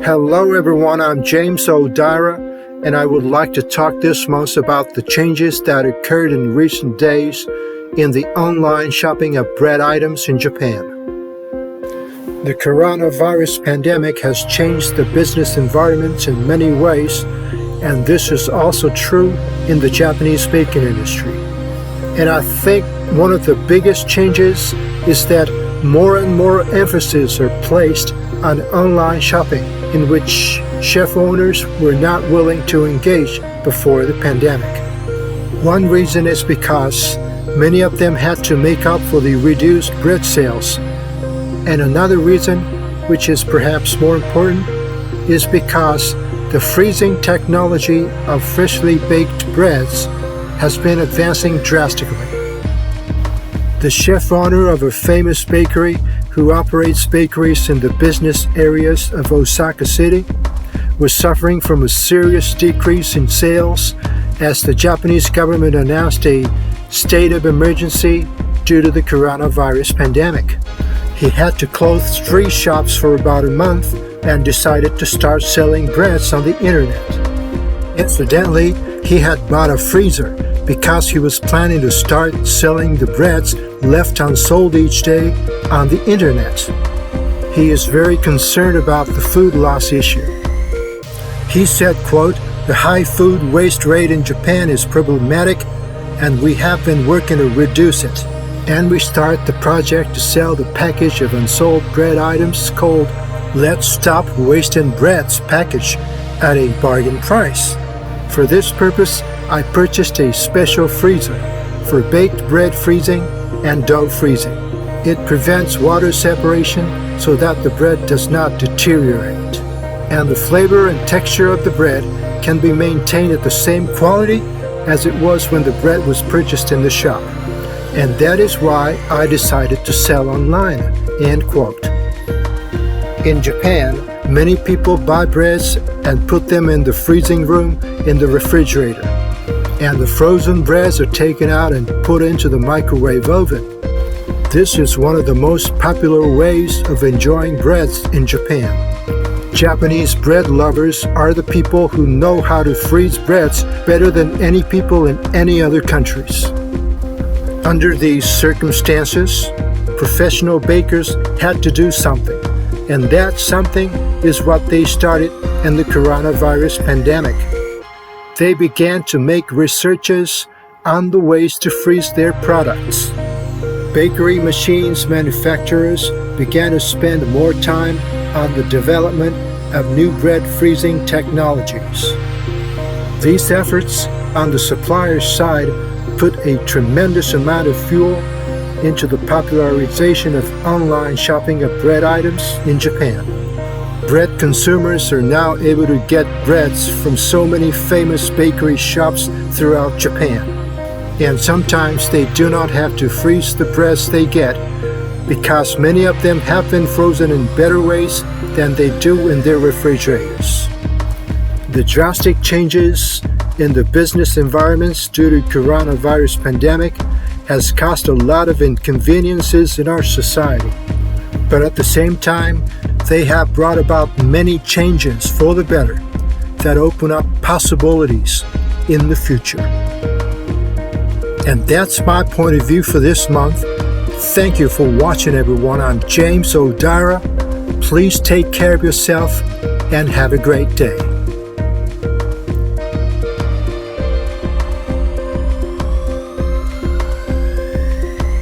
Hello everyone, I'm James O'Dira, and I would like to talk this month about the changes that occurred in recent days in the online shopping of bread items in Japan. The coronavirus pandemic has changed the business environment in many ways, and this is also true in the Japanese baking industry. And I think one of the biggest changes is that more and more emphasis are placed on online shopping, in which chef owners were not willing to engage before the pandemic. One reason is because many of them had to make up for the reduced bread sales. And another reason, which is perhaps more important, is because the freezing technology of freshly baked breads has been advancing drastically. The chef owner of a famous bakery who operates bakeries in the business areas of Osaka City was suffering from a serious decrease in sales as the Japanese government announced a state of emergency due to the coronavirus pandemic. He had to close 3 shops for about a month and decided to start selling breads on the internet. Incidentally, he had bought a freezer because he was planning to start selling the breads left unsold each day on the internet. He is very concerned about the food loss issue. He said, quote, "The high food waste rate in Japan is problematic, and we have been working to reduce it. And we start the project to sell the package of unsold bread items called Let's Stop Wasting Breads package at a bargain price. For this purpose, I purchased a special freezer for baked bread freezing and dough freezing. It prevents water separation so that the bread does not deteriorate. And the flavor and texture of the bread can be maintained at the same quality as it was when the bread was purchased in the shop. And that is why I decided to sell online," end quote. In Japan, many people buy breads and put them in the freezing room in the refrigerator. And the frozen breads are taken out and put into the microwave oven. This is one of the most popular ways of enjoying breads in Japan. Japanese bread lovers are the people who know how to freeze breads better than any people in any other countries. Under these circumstances, professional bakers had to do something, and that something is what they started in the coronavirus pandemic. They began to make researches on the ways to freeze their products. Bakery machines manufacturers began to spend more time on the development of new bread freezing technologies. These efforts on the supplier's side put a tremendous amount of fuel into the popularization of online shopping of bread items in Japan. Bread consumers are now able to get breads from so many famous bakery shops throughout Japan. And sometimes they do not have to freeze the breads they get because many of them have been frozen in better ways than they do in their refrigerators. The drastic changes in the business environments due to coronavirus pandemic has caused a lot of inconveniences in our society. But at the same time, they have brought about many changes for the better that open up possibilities in the future. And that's my point of view for this month. Thank you for watching, everyone. I'm James O'Dira. Please take care of yourself and have a great day.